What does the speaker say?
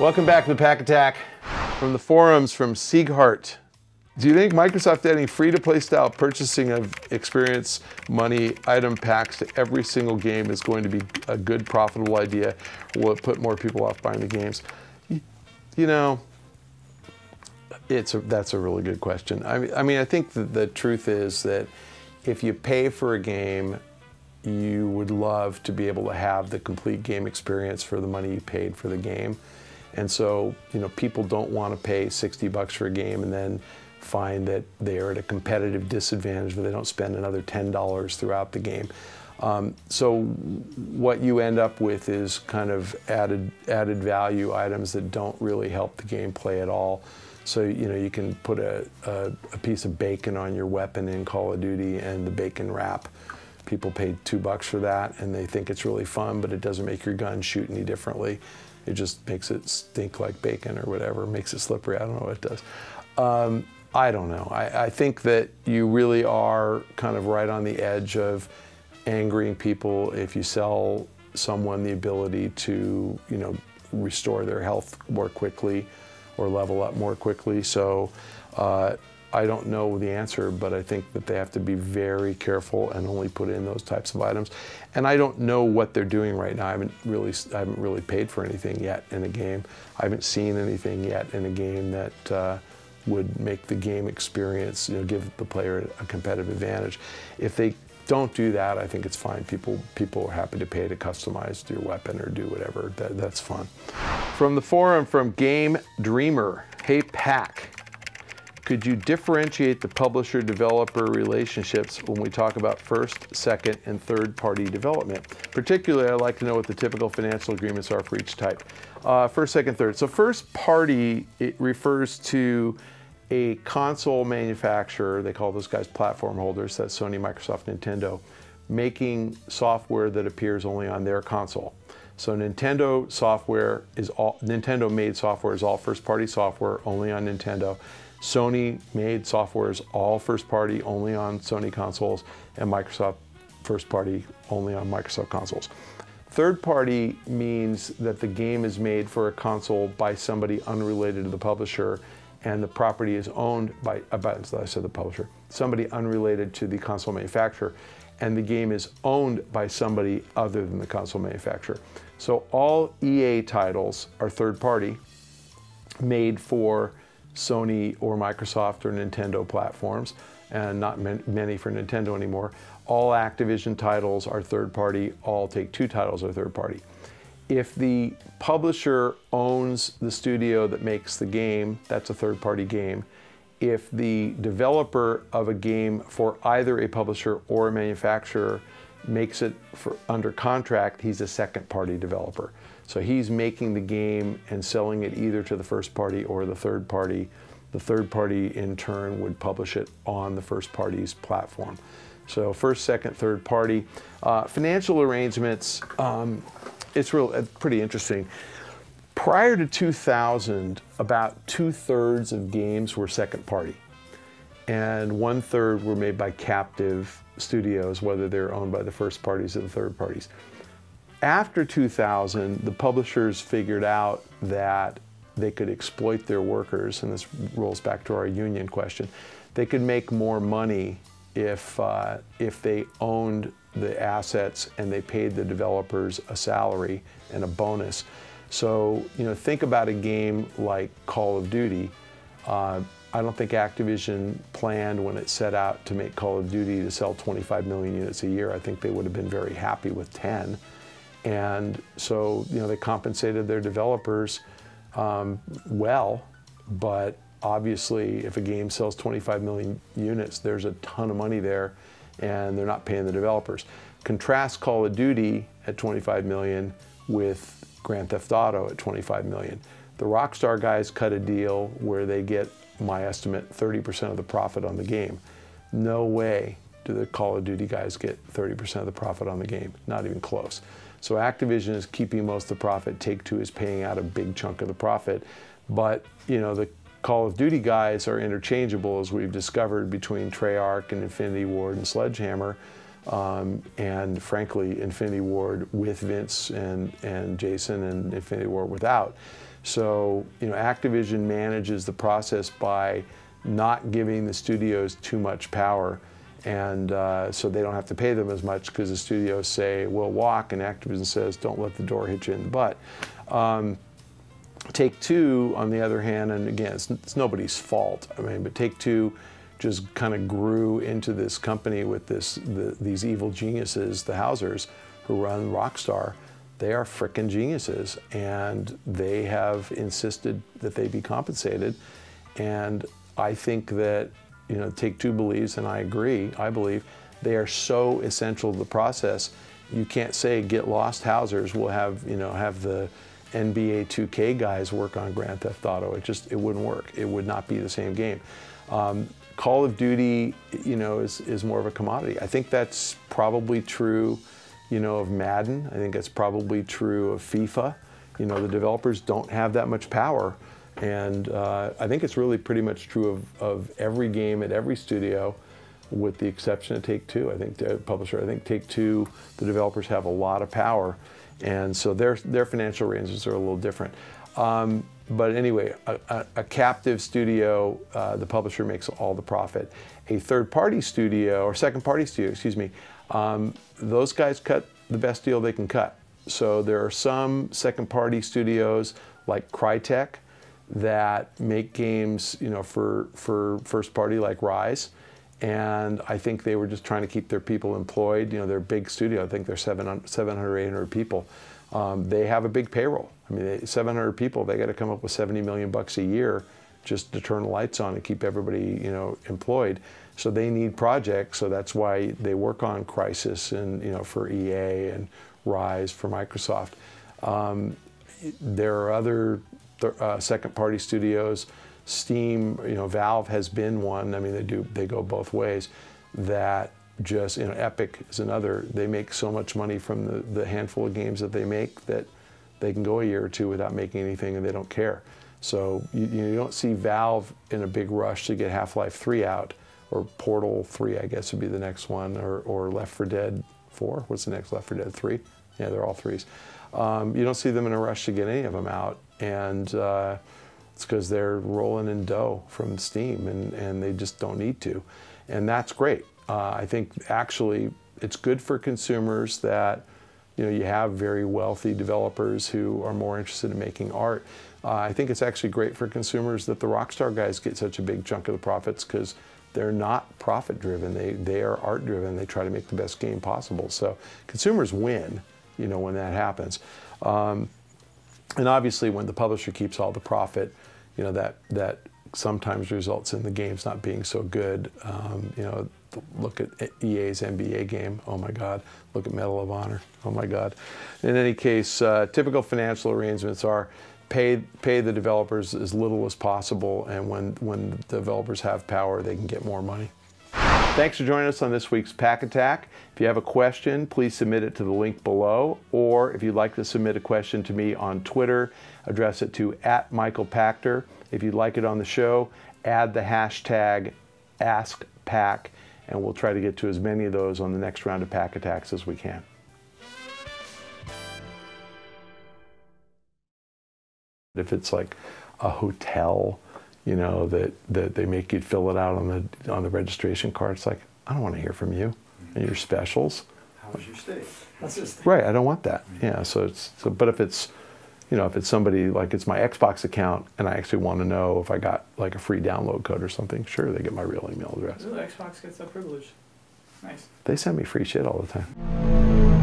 Welcome back to the Pach-Attack. From the forums from Sieghart. Do you think Microsoft adding free-to-play style purchasing of experience money item packs to every single game is going to be a good, profitable idea? Will it put more people off buying the games? You know, that's a really good question. I mean, I think the truth is that if you pay for a game, you would love to be able to have the complete game experience for the money you paid for the game. And so, you know, people don't want to pay 60 bucks for a game and then find that they are at a competitive disadvantage where they don't spend another $10 throughout the game. So what you end up with is kind of added value items that don't really help the gameplay at all. So, you know, you can put a piece of bacon on your weapon in Call of Duty and the bacon wrap. People paid $2 for that and they think it's really fun, but it doesn't make your gun shoot any differently. It just makes it stink like bacon or whatever, makes it slippery. I don't know what it does. I don't know. I think that you really are kind of right on the edge of angering people if you sell someone the ability to, you know, restore their health more quickly or level up more quickly. So I don't know the answer, but I think that they have to be very careful and only put in those types of items. And I don't know what they're doing right now. I haven't really paid for anything yet in a game. I haven't seen anything yet in a game that would make the game experience, you know, give the player a competitive advantage. If they don't do that, I think it's fine. People are happy to pay to customize your weapon or do whatever. That's fun. From the forum from Game Dreamer, hey Pack. Could you differentiate the publisher-developer relationships when we talk about first, second, and third-party development? Particularly, I'd like to know what the typical financial agreements are for each type. First, second, third. So first-party, it refers to a console manufacturer, they call those guys platform holders, that's Sony, Microsoft, Nintendo, making software that appears only on their console. So Nintendo made software is all first-party software, only on Nintendo. Sony made software is all first-party, only on Sony consoles, and Microsoft first-party, only on Microsoft consoles. Third-party means that the game is made for a console by somebody unrelated to the publisher, and the property is owned by, I said the publisher, somebody unrelated to the console manufacturer, and the game is owned by somebody other than the console manufacturer. So all EA titles are third-party, made for Sony or Microsoft or Nintendo platforms, and not many for Nintendo anymore. All Activision titles are third-party, all Take-Two titles are third-party. If the publisher owns the studio that makes the game, that's a third-party game. If the developer of a game for either a publisher or a manufacturer makes it under contract, he's a second-party developer. So he's making the game and selling it either to the first party or the third party. The third party, in turn, would publish it on the first party's platform. So first, second, third party. Financial arrangements, it's pretty interesting. Prior to 2000, about 2/3 of games were second party, and 1/3 were made by captive studios, whether they're owned by the first parties or the third parties. After 2000, the publishers figured out that they could exploit their workers, and this rolls back to our union question. They could make more money if they owned the assets and they paid the developers a salary and a bonus. So, you know, think about a game like Call of Duty. I don't think Activision planned when it set out to make Call of Duty to sell 25 million units a year. I think they would have been very happy with 10. And so, you know, they compensated their developers well, but obviously if a game sells 25 million units, there's a ton of money there, and they're not paying the developers. Contrast Call of Duty at 25 million with Grand Theft Auto at 25 million. The Rockstar guys cut a deal where they get, my estimate, 30% of the profit on the game. No way do the Call of Duty guys get 30% of the profit on the game, not even close. So Activision is keeping most of the profit, Take-Two is paying out a big chunk of the profit, but you know, the Call of Duty guys are interchangeable, as we've discovered, between Treyarch and Infinity Ward and Sledgehammer, and frankly, Infinity Ward with Vince and Jason, and Infinity Ward without. So, you know, Activision manages the process by not giving the studios too much power, and so they don't have to pay them as much because the studios say, we'll walk, and Activision says, don't let the door hit you in the butt. Take-Two, on the other hand, and again, it's nobody's fault, I mean, but Take-Two just kind of grew into this company with these evil geniuses, the Hausers, who run Rockstar. They are frickin' geniuses, and they have insisted that they be compensated. And I think that, you know, Take-Two believes, and I agree, I believe, they are so essential to the process. You can't say, get lost, Hausers, we'll have, you know, have the NBA 2K guys work on Grand Theft Auto. It wouldn't work. It would not be the same game. Call of Duty, you know, is more of a commodity. I think that's probably true, you know, of Madden. I think that's probably true of FIFA. You know, the developers don't have that much power. And I think it's really pretty much true of every game at every studio, with the exception of Take-Two. I think the publisher, I think Take-Two, the developers have a lot of power. And so their financial arrangements are a little different. But anyway, a captive studio, the publisher makes all the profit. A third-party studio, or second-party studio, excuse me, those guys cut the best deal they can cut. So there are some second-party studios like Crytek that make games, you know, for first-party like Rise. And I think they were just trying to keep their people employed. You know, they're a big studio. I think they're 700, 800 people. They have a big payroll. I mean, 700 people, they got to come up with $70 million a year just to turn the lights on and keep everybody, you know, employed. So they need projects. So that's why they work on Crysis and, you know, for EA, and Rise for Microsoft. There are other second-party studios. Steam, you know, Valve has been one. I mean, they go both ways. That just, you know, Epic is another. They make so much money from the handful of games that they make that they can go a year or two without making anything, and they don't care. So you don't see Valve in a big rush to get Half-Life 3 out, or Portal 3, I guess would be the next one, or Left 4 Dead 4. What's the next, Left 4 Dead 3? Yeah, they're all threes. You don't see them in a rush to get any of them out, and it's because they're rolling in dough from Steam, and they just don't need to. And that's great. I think actually it's good for consumers that, you know, you have very wealthy developers who are more interested in making art. I think it's actually great for consumers that the Rockstar guys get such a big chunk of the profits, because they're not profit driven. They are art driven. They try to make the best game possible. So consumers win, you know, when that happens. And obviously when the publisher keeps all the profit, you know, that sometimes results in the games not being so good. You know, look at EA's NBA game, oh my God. Look at Medal of Honor, oh my God. In any case, typical financial arrangements are pay the developers as little as possible, and when the developers have power, they can get more money. Thanks for joining us on this week's Pach-Attack. If you have a question, please submit it to the link below, or if you'd like to submit a question to me on Twitter, address it to @MichaelPachter. If you'd like it on the show, add the hashtag AskPach, and we'll try to get to as many of those on the next round of Pach-Attacks as we can. If it's like a hotel, you know, that they make you fill it out on the registration card, it's like, I don't want to hear from you and your specials. How was your stay? That's just right. I don't want that. Yeah. But if it's, you know, if it's somebody like it's my Xbox account and I actually want to know if I got like a free download code or something, sure, they get my real email address. Ooh, Xbox gets that privilege. Nice. They send me free shit all the time.